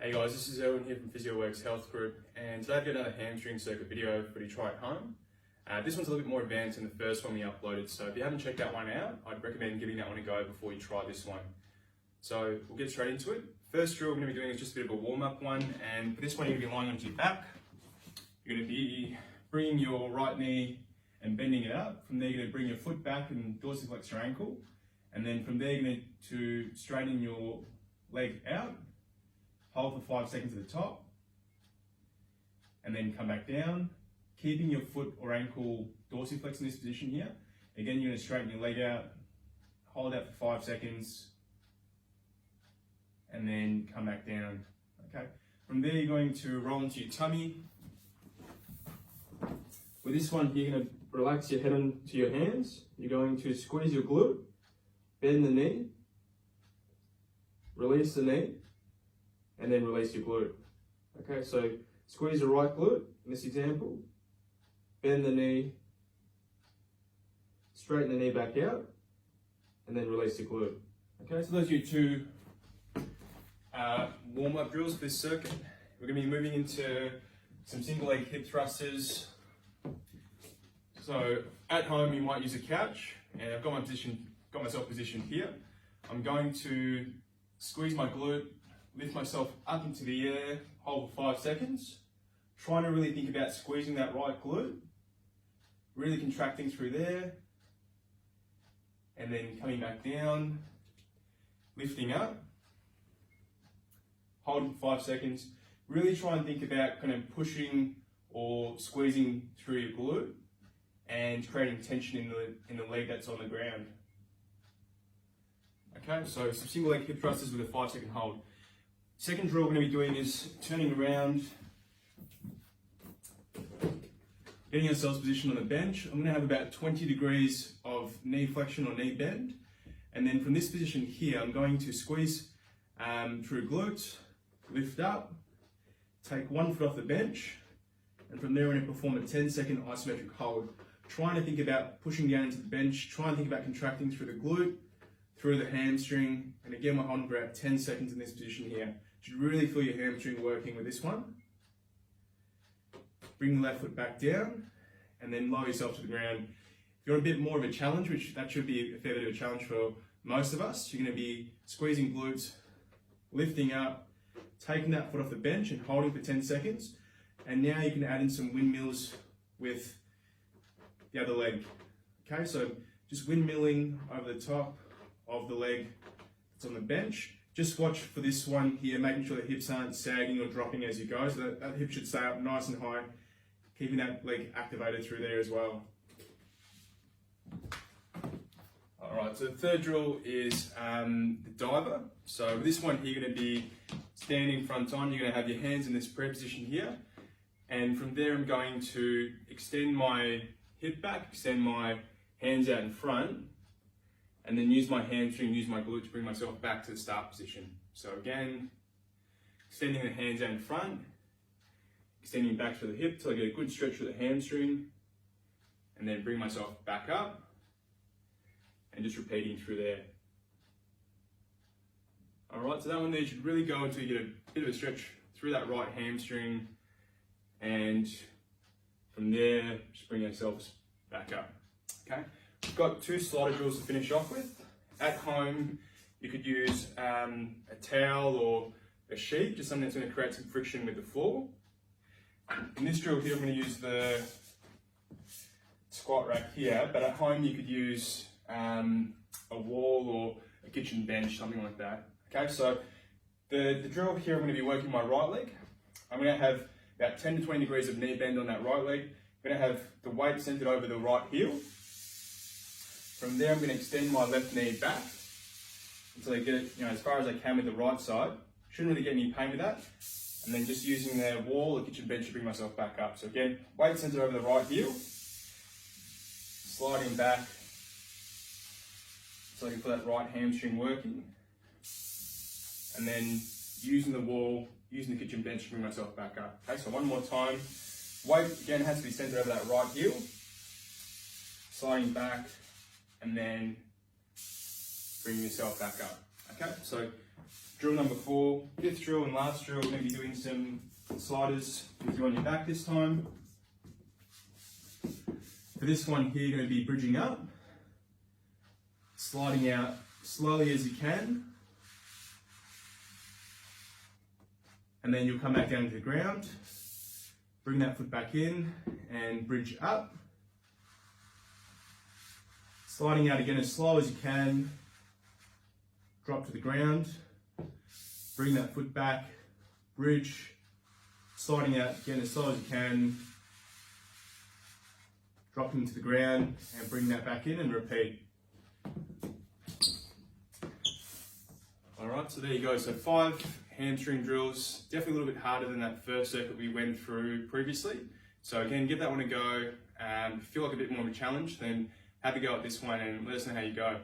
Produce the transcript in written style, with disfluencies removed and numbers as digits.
Hey guys, this is Irwin here from Physioworks Health Group, and today I've got another hamstring circuit video for you to try at home. This one's a little bit more advanced than the first one we uploaded, so if you haven't checked that one out, I'd recommend giving that one a go before you try this one. So we'll get straight into it. First drill we're going to be doing is just a bit of a warm-up one, and for this one you're going to be lying onto your back. You're going to be bringing your right knee and bending it up. From there you're going to bring your foot back and dorsiflex your ankle, and then from there you're going to straighten your leg out. Hold for 5 seconds at the top, and then come back down, keeping your foot or ankle dorsiflex in this position here. Again, you're going to straighten your leg out, hold out for 5 seconds, and then come back down. Okay. From there, you're going to roll into your tummy. With this one, you're going to relax your head onto your hands. You're going to squeeze your glute, bend the knee, release the knee, and then release your glute. Okay, so squeeze your right glute in this example, bend the knee, straighten the knee back out, and then release the glute. Okay, so those are your two warm-up drills for this circuit. We're going to be moving into some single leg hip thrusters. So at home you might use a couch, and I've got myself positioned here. I'm going to squeeze my glute, lift myself up into the air, hold for 5 seconds, trying to really think about squeezing that right glute, really contracting through there, and then coming back down, lifting up, holding for 5 seconds. Really try and think about kind of pushing or squeezing through your glute and creating tension in the leg that's on the ground. Okay, so some single leg hip thrusters with a 5 second hold. Second drill we're going to be doing is turning around, getting ourselves positioned on the bench. I'm going to have about 20 degrees of knee flexion or knee bend. And then from this position here, I'm going to squeeze through glutes, lift up, take 1 foot off the bench, and from there we're going to perform a 10-second isometric hold. Trying to think about pushing down into the bench, trying to think about contracting through the glute, through the hamstring, and again we're holding for about 10 seconds in this position here. You should really feel your hamstring working with this one. Bring the left foot back down, and then lower yourself to the ground. If you're a bit more of a challenge, which that should be a fair bit of a challenge for most of us, you're going to be squeezing glutes, lifting up, taking that foot off the bench and holding for 10 seconds. And now you can add in some windmills with the other leg. Okay, so just windmilling over the top of the leg that's on the bench. Just watch for this one here, making sure the hips aren't sagging or dropping as you go, so that hip should stay up nice and high, keeping that leg activated through there as well. Alright, so the third drill is the diver. So with this one here, you're going to be standing front on, you're going to have your hands in this prayer position here, and from there I'm going to extend my hip back, extend my hands out in front, and then use my hamstring, use my glute to bring myself back to the start position. So again, extending the hands out in front, extending back to the hip till I get a good stretch of the hamstring, and then bring myself back up, and just repeating through there. Alright, so that one there you should really go until you get a bit of a stretch through that right hamstring, and from there, just bring yourselves back up. Okay? We've got 2 slider drills to finish off with. At home, you could use a towel or a sheet, just something that's going to create some friction with the floor. In this drill here, I'm going to use the squat rack here, but at home you could use a wall or a kitchen bench, something like that. Okay, so the drill here, I'm going to be working my right leg. I'm going to have about 10 to 20 degrees of knee bend on that right leg. I'm going to have the weight centered over the right heel. From there, I'm going to extend my left knee back until I get it, as far as I can with the right side. Shouldn't really get any pain with that. And then just using the wall or kitchen bench to bring myself back up. So again, weight centered over the right heel, sliding back so I can feel that right hamstring working. And then using the wall, using the kitchen bench to bring myself back up. Okay, so one more time. Weight again has to be centered over that right heel, sliding back, and then bring yourself back up. Okay, so Drill number 4, fifth drill and last drill, we're going to be doing some sliders with you on your back this time. For this one here, you're going to be bridging up, sliding out slowly as you can, and then you'll come back down to the ground, bring that foot back in and bridge up, sliding out again as slow as you can, drop to the ground, bring that foot back, bridge, sliding out again as slow as you can, dropping to the ground and bring that back in and repeat. Alright, so there you go. So 5 hamstring drills, definitely a little bit harder than that first circuit we went through previously. So again, give that one a go. If you feel like a bit more of a challenge, then have a go at this one and let us know how you go.